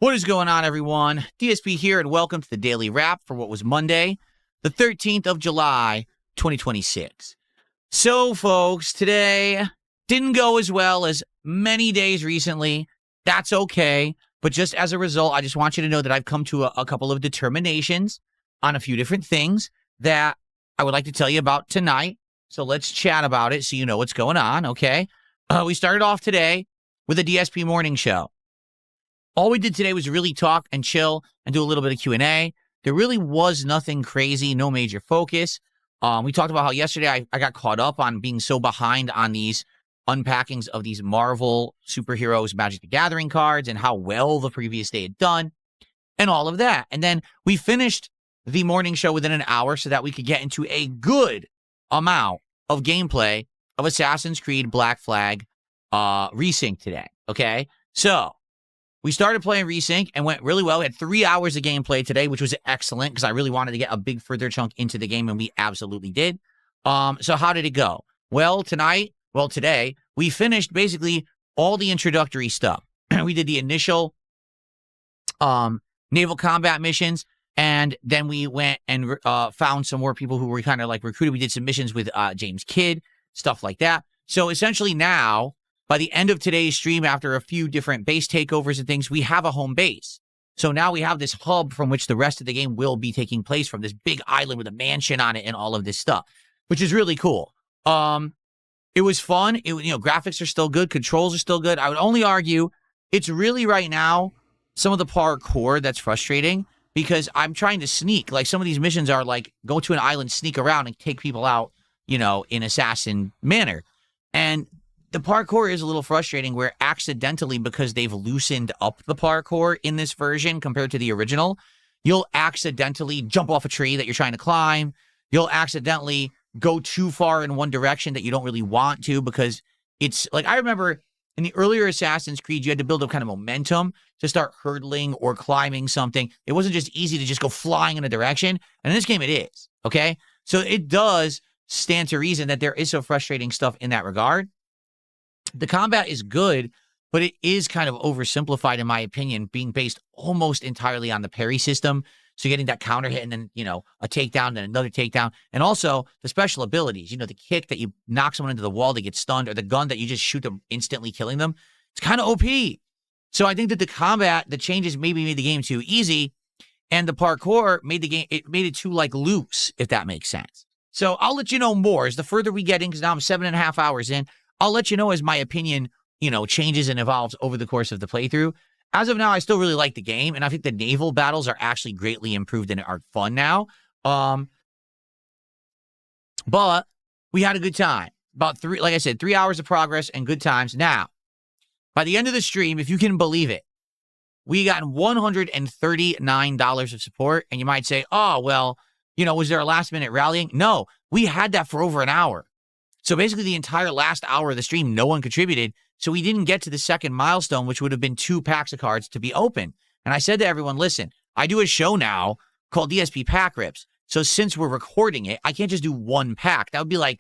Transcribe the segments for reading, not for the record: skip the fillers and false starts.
What is going on, everyone? DSP here, and welcome to the Daily Wrap for what was Monday, the 13th of July, 2026. So, folks, today didn't go as well as many days recently. That's okay. But just as a result, I just want you to know that I've come to a couple of determinations on a few different things that I would like to tell you about tonight. So let's chat about it so you know what's going on, okay? We started off today with a DSP morning show. All we did today was really talk and chill and do a little bit of Q&A. There really was nothing crazy, no major focus. We talked about how yesterday I got caught up on being so behind on these unpackings of these Marvel superheroes Magic the Gathering cards and how well the previous day had done and all of that. And then we finished the morning show within an hour so that we could get into a good amount of gameplay of Assassin's Creed Black Flag Resync today, okay? So we started playing Resync and went really well. We had 3 hours of gameplay today, which was excellent because I really wanted to get a big further chunk into the game, and we absolutely did. So how did it go? Well, today, we finished basically all the introductory stuff. We did the initial naval combat missions, and then we went and found some more people who were kind of like recruited. We did some missions with James Kidd, stuff like that. So essentially now, by the end of today's stream, after a few different base takeovers and things, we have a home base. So now we have this hub from which the rest of the game will be taking place from, this big island with a mansion on it and all of this stuff, which is really cool. It was fun. Graphics are still good. Controls are still good. I would only argue it's really right now some of the parkour that's frustrating because I'm trying to sneak. Like some of these missions are like go to an island, sneak around and take people out, in assassin manner. And the parkour is a little frustrating where accidentally, because they've loosened up the parkour in this version compared to the original, you'll accidentally jump off a tree that you're trying to climb. You'll accidentally go too far in one direction that you don't really want to because it's like, I remember in the earlier Assassin's Creed, you had to build up kind of momentum to start hurdling or climbing something. It wasn't just easy to just go flying in a direction. And in this game, it is, okay? So it does stand to reason that there is some frustrating stuff in that regard. The combat is good, but it is kind of oversimplified, in my opinion, being based almost entirely on the parry system. So getting that counter hit and then, a takedown and another takedown. And also the special abilities, the kick that you knock someone into the wall, they get stunned, or the gun that you just shoot them, instantly killing them. It's kind of OP. So I think that the changes maybe made the game too easy, and the parkour made it too loose, if that makes sense. So I'll let you know more as the further we get in, because now I'm 7.5 hours in. I'll let you know as my opinion, changes and evolves over the course of the playthrough. As of now, I still really like the game, and I think the naval battles are actually greatly improved and are fun now. But we had a good time. About 3 hours of progress and good times. Now, by the end of the stream, if you can believe it, we got $139 of support, and you might say, oh, well, was there a last-minute rallying? No, we had that for over an hour. So basically the entire last hour of the stream, no one contributed. So we didn't get to the second milestone, which would have been 2 packs of cards to be open. And I said to everyone, listen, I do a show now called DSP Pack Rips. So since we're recording it, I can't just do 1 pack. That would be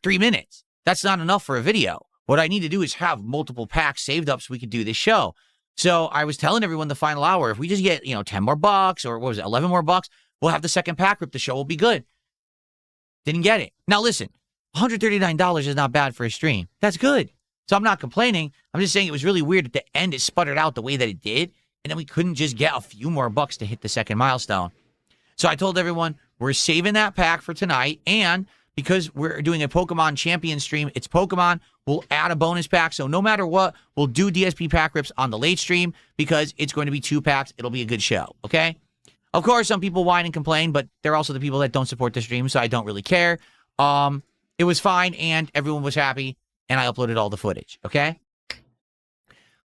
3 minutes. That's not enough for a video. What I need to do is have multiple packs saved up so we could do this show. So I was telling everyone the final hour, if we just get, 10 more bucks or what was it, 11 more bucks, we'll have the second pack rip. The show will be good. Didn't get it. Now listen. $139 is not bad for a stream. That's good. So I'm not complaining. I'm just saying it was really weird at the end. It sputtered out the way that it did. And then we couldn't just get a few more bucks to hit the second milestone. So I told everyone we're saving that pack for tonight. And because we're doing a Pokemon Champion stream, it's Pokemon. We'll add a bonus pack. So no matter what, we'll do DSP pack rips on the late stream because it's going to be 2 packs. It'll be a good show. Okay? Of course, some people whine and complain, but they're also the people that don't support the stream. So I don't really care. It was fine, and everyone was happy, and I uploaded all the footage, okay?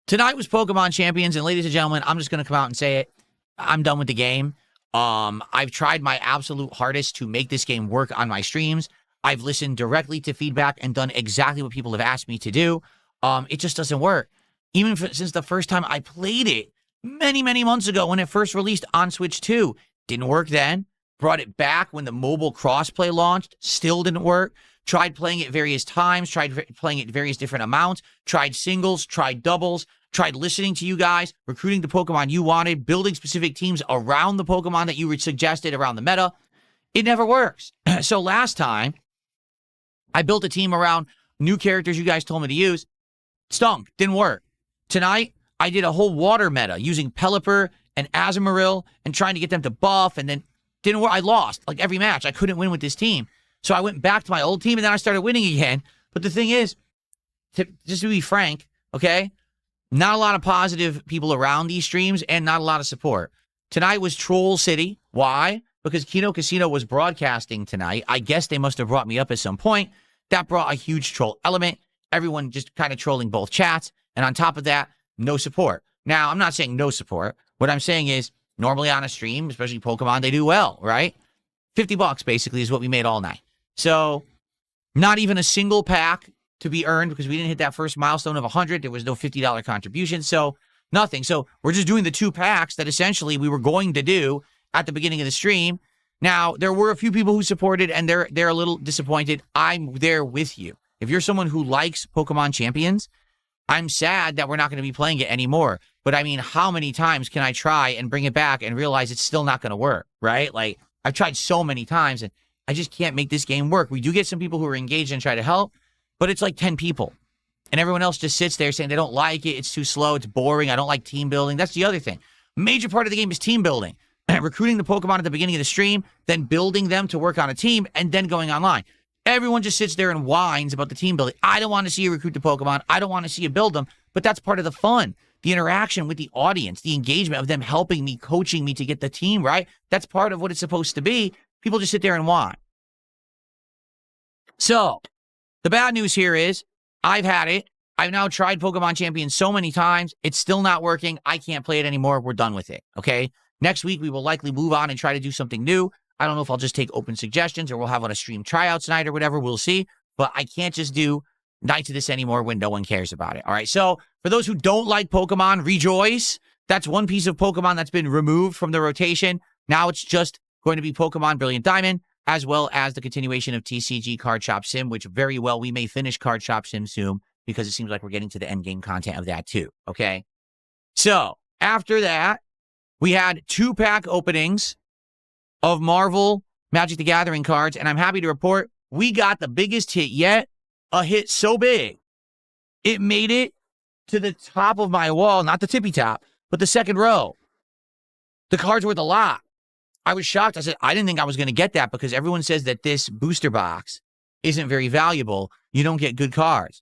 Tonight was Pokemon Champions, and ladies and gentlemen, I'm just going to come out and say it. I'm done with the game. I've tried my absolute hardest to make this game work on my streams. I've listened directly to feedback and done exactly what people have asked me to do. It just doesn't work. Even since the first time I played it, many, many months ago when it first released on Switch 2. Didn't work then. Brought it back when the mobile crossplay launched. Still didn't work. Tried playing it various times, tried playing it various different amounts, tried singles, tried doubles, tried listening to you guys, recruiting the Pokemon you wanted, building specific teams around the Pokemon that you suggested around the meta. It never works. So last time, I built a team around new characters you guys told me to use. Stunk. Didn't work. Tonight, I did a whole water meta using Pelipper and Azumarill and trying to get them to buff, and then didn't work. I lost like every match. I couldn't win with this team. So I went back to my old team, and then I started winning again. But the thing is, just to be frank, okay, not a lot of positive people around these streams and not a lot of support. Tonight was Troll City. Why? Because Kino Casino was broadcasting tonight. I guess they must have brought me up at some point. That brought a huge troll element. Everyone just kind of trolling both chats. And on top of that, no support. Now, I'm not saying no support. What I'm saying is, normally on a stream, especially Pokemon, they do well, right? $50 basically is what we made all night. So, not even a single pack to be earned because we didn't hit that first milestone of 100. There was no $50 contribution. So, nothing. So, we're just doing the 2 packs that essentially we were going to do at the beginning of the stream. Now, there were a few people who supported, and they're a little disappointed. I'm there with you. If you're someone who likes Pokemon Champions, I'm sad that we're not going to be playing it anymore. But I mean, how many times can I try and bring it back and realize it's still not going to work, right? Like, I've tried so many times, and I just can't make this game work. We do get some people who are engaged and try to help, but it's like 10 people. And everyone else just sits there saying they don't like it, it's too slow, it's boring, I don't like team building. That's the other thing. Major part of the game is team building. Recruiting the Pokemon at the beginning of the stream, then building them to work on a team, and then going online. Everyone just sits there and whines about the team building. I don't want to see you recruit the Pokemon. I don't want to see you build them. But that's part of the fun. The interaction with the audience, the engagement of them helping me, coaching me to get the team right. That's part of what it's supposed to be. People just sit there and whine. So, the bad news here is, I've had it. I've now tried Pokemon Champions so many times. It's still not working. I can't play it anymore. We're done with it. Okay? Next week, we will likely move on and try to do something new. I don't know if I'll just take open suggestions or we'll have on a stream tryouts night or whatever. We'll see. But I can't just do nights of this anymore when no one cares about it. All right. So for those who don't like Pokemon, rejoice. That's one piece of Pokemon that's been removed from the rotation. Now it's just going to be Pokemon Brilliant Diamond, as well as the continuation of TCG Card Shop Sim, which very well we may finish Card Shop Sim soon because it seems like we're getting to the end game content of that too. Okay. So after that, we had 2-pack openings of Marvel Magic the Gathering cards, and I'm happy to report we got the biggest hit yet, a hit so big, it made it to the top of my wall, not the tippy top, but the second row. The card's worth a lot. I was shocked. I said, I didn't think I was going to get that because everyone says that this booster box isn't very valuable. You don't get good cards.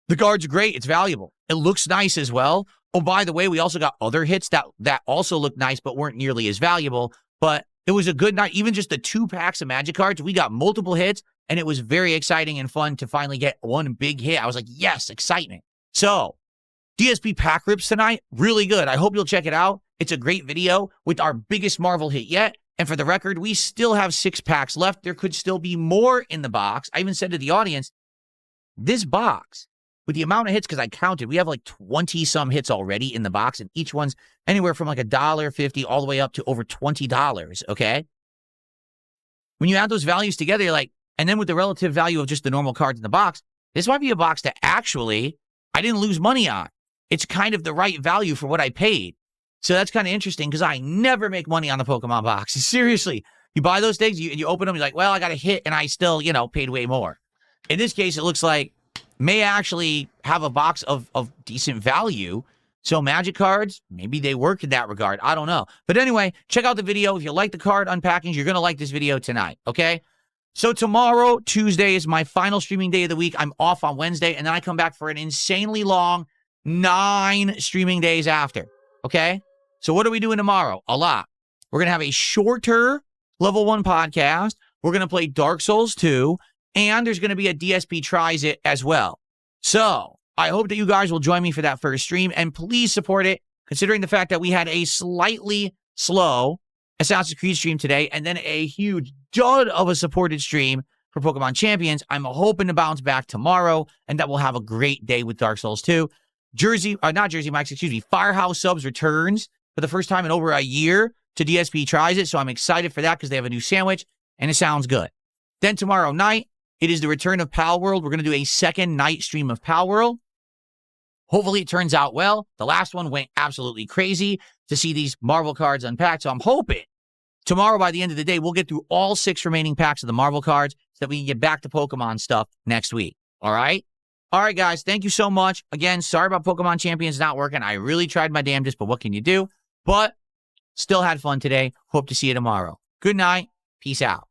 The card's great. It's valuable. It looks nice as well. Oh, by the way, we also got other hits that also looked nice but weren't nearly as valuable. But it was a good night. Even just the 2 packs of Magic cards, we got multiple hits, and it was very exciting and fun to finally get one big hit. I was like, yes, excitement. So, DSP pack rips tonight, really good. I hope you'll check it out. It's a great video with our biggest Marvel hit yet. And for the record, we still have 6 packs left. There could still be more in the box. I even said to the audience, this box, with the amount of hits, because I counted, we have like 20-some hits already in the box, and each one's anywhere from like $1.50 all the way up to over $20, okay? When you add those values together, you're like, and then with the relative value of just the normal cards in the box, this might be a box that actually I didn't lose money on. It's kind of the right value for what I paid. So that's kind of interesting because I never make money on the Pokemon box. Seriously, you buy those things, you open them, you're like, well, I got a hit, and I still, paid way more. In this case, it looks like may actually have a box of decent value. So Magic cards, maybe they work in that regard. I don't know. But anyway, check out the video. If you like the card unpackings, you're going to like this video tonight, okay? So tomorrow, Tuesday, is my final streaming day of the week. I'm off on Wednesday, and then I come back for an insanely long 9 streaming days after, okay? So what are we doing tomorrow? A lot. We're going to have a shorter Level 1 podcast. We're going to play Dark Souls 2. And there's going to be a DSP Tries It as well. So I hope that you guys will join me for that first stream. And please support it, considering the fact that we had a slightly slow Assassin's Creed stream today and then a huge dud of a supported stream for Pokemon Champions. I'm hoping to bounce back tomorrow and that we'll have a great day with Dark Souls 2. Firehouse Subs returns for the first time in over a year to DSP Tries It. So I'm excited for that because they have a new sandwich and it sounds good. Then tomorrow night, it is the return of Pal World. We're going to do a second night stream of Pal World. Hopefully it turns out well. The last one went absolutely crazy to see these Marvel cards unpacked. So I'm hoping tomorrow by the end of the day, we'll get through all 6 remaining packs of the Marvel cards so that we can get back to Pokemon stuff next week. All right? All right, guys. Thank you so much. Again, sorry about Pokemon Champions not working. I really tried my damnedest, but what can you do? But still had fun today. Hope to see you tomorrow. Good night. Peace out.